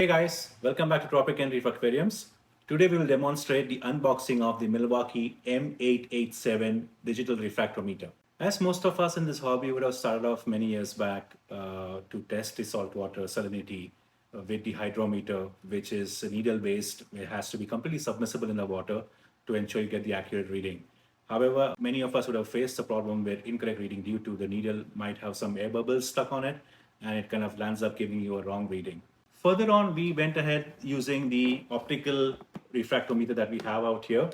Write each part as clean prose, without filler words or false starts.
Hey guys, welcome back to Tropic N Reef Aquariums. Today we will demonstrate the unboxing of the Milwaukee M887 Digital Refractometer. As most of us in this hobby would have started off many years back to test the saltwater salinity with the hydrometer, which is needle based. It has to be completely submersible in the water to ensure you get the accurate reading. However, many of us would have faced the problem with incorrect reading due to the needle might have some air bubbles stuck on it and it kind of lands up giving you a wrong reading. Further on, we went ahead using the optical refractometer that we have out here.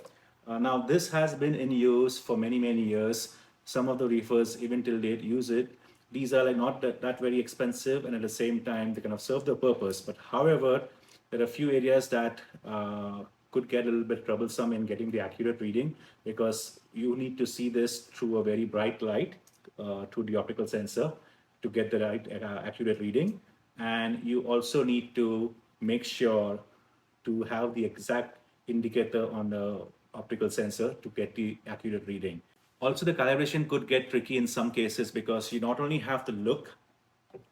Now, this has been in use for many years. Some of the reefers, even till date, use it. These are like not that very expensive, and at the same time, they kind of serve the purpose. But however, there are a few areas that could get a little bit troublesome in getting the accurate reading because you need to see this through a very bright light through the optical sensor to get the right accurate reading. And you also need to make sure to have the exact indicator on the optical sensor to get the accurate reading. Also, the calibration could get tricky in some cases because you not only have to look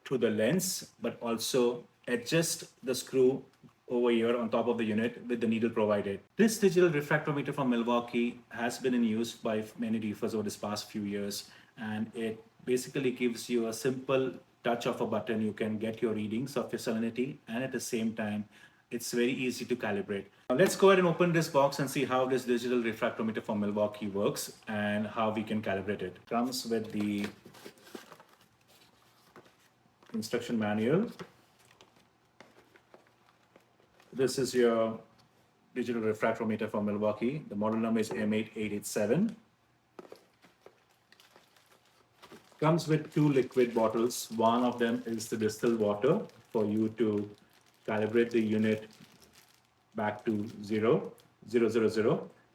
through the lens, but also adjust the screw over here on top of the unit with the needle provided. This digital refractometer from Milwaukee has been in use by many reefers over this past few years, and it basically gives you a simple touch of a button. You can get your readings of your salinity, and at the same time, it's very easy to calibrate. Now let's go ahead and open this box and see how this digital refractometer from Milwaukee works and how we can calibrate it. It comes with the instruction manual. This is your digital refractometer from Milwaukee. The model number is M8887. Comes with two liquid bottles. One of them is the distilled water for you to calibrate the unit back to 0,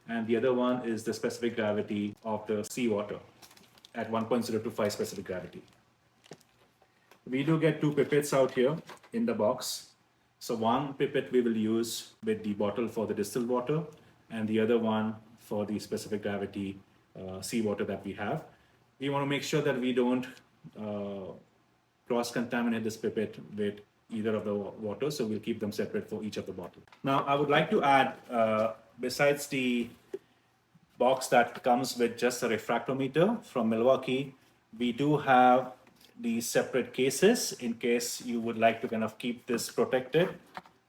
and the other one is the specific gravity of the seawater at 1.025 specific gravity. We do get two pipettes out here in the box. So one pipette we will use with the bottle for the distilled water, and the other one for the specific gravity seawater that we have. We want to make sure that we don't cross-contaminate this pipette with either of the water, so we'll keep them separate for each of the bottles. Now, I would like to add, besides the box that comes with just a refractometer from Milwaukee, we do have these separate cases in case you would like to kind of keep this protected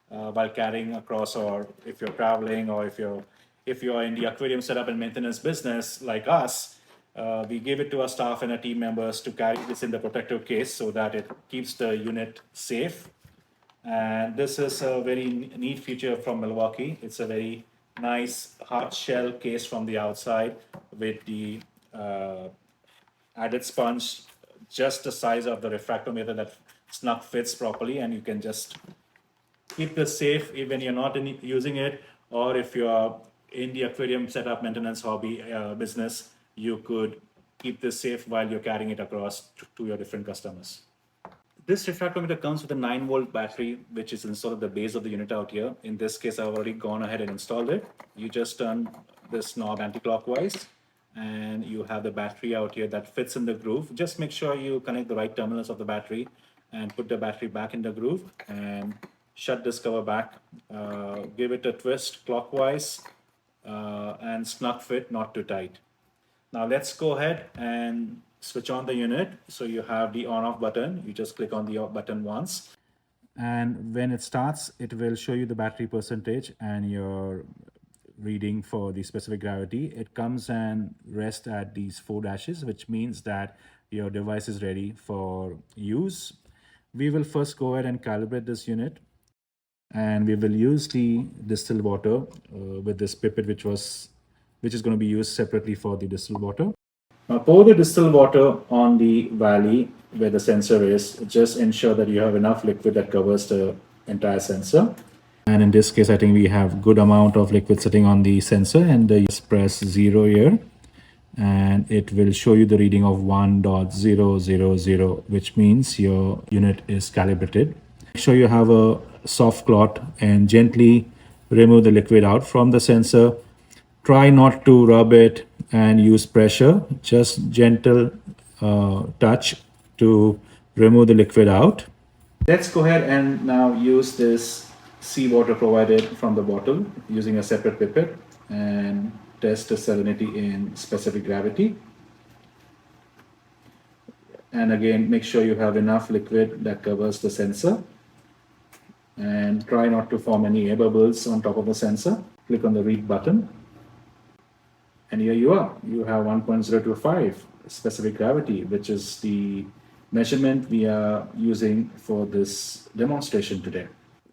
while carrying across, or if you're traveling, or if you're in the aquarium setup and maintenance business like us. We give it to our staff and our team members to carry this in the protective case so that it keeps the unit safe. And this is a very neat feature from Milwaukee. It's a very nice hard shell case from the outside with the added sponge, just the size of the refractometer that snug fits properly, and you can just keep this safe even you're not using it, or if you're in the aquarium setup maintenance hobby business, you could keep this safe while you're carrying it across to your different customers. This refractometer comes with a 9-volt battery, which is installed at the base of the unit out here. In this case, I've already gone ahead and installed it. You just turn this knob anti-clockwise, and you have the battery out here that fits in the groove. Just make sure you connect the right terminals of the battery and put the battery back in the groove, and shut this cover back. Give it a twist clockwise and snug fit, not too tight. Now let's go ahead and switch on the unit. So you have the on-off button. You just click on the off button once, and when it starts, it will show you the battery percentage and your reading for the specific gravity. It comes and rests at these 4 dashes, which means that your device is ready for use. We will first go ahead and calibrate this unit, and we will use the distilled water with this pipette, which is going to be used separately for the distilled water. Now pour the distilled water on the valley where the sensor is. Just ensure that you have enough liquid that covers the entire sensor. And in this case, I think we have good amount of liquid sitting on the sensor, and just press 0 here, and it will show you the reading of 1.000, which means your unit is calibrated. Make sure you have a soft cloth and gently remove the liquid out from the sensor. Try not to rub it and use pressure, just gentle touch to remove the liquid out. Let's go ahead and now use this seawater provided from the bottle using a separate pipette and test the salinity in specific gravity. And again, make sure you have enough liquid that covers the sensor, and try not to form any air bubbles on top of the sensor. Click on the read button, and here you are. You have 1.025 specific gravity, which is the measurement we are using for this demonstration today.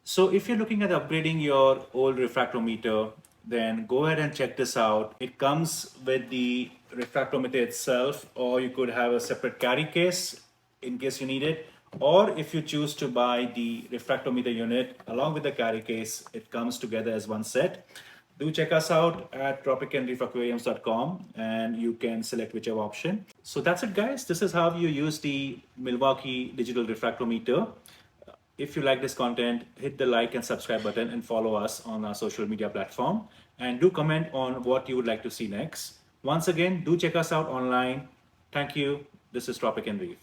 So if you're looking at upgrading your old refractometer, then go ahead and check this out. It comes with the refractometer itself, or you could have a separate carry case in case you need it. Or if you choose to buy the refractometer unit along with the carry case, it comes together as one set. Do check us out at tropicnreefaquariums.com and you can select whichever option. So that's it, guys. This is how you use the Milwaukee Digital Refractometer. If you like this content, hit the like and subscribe button and follow us on our social media platform. And do comment on what you would like to see next. Once again, do check us out online. Thank you. This is Tropic N Reef.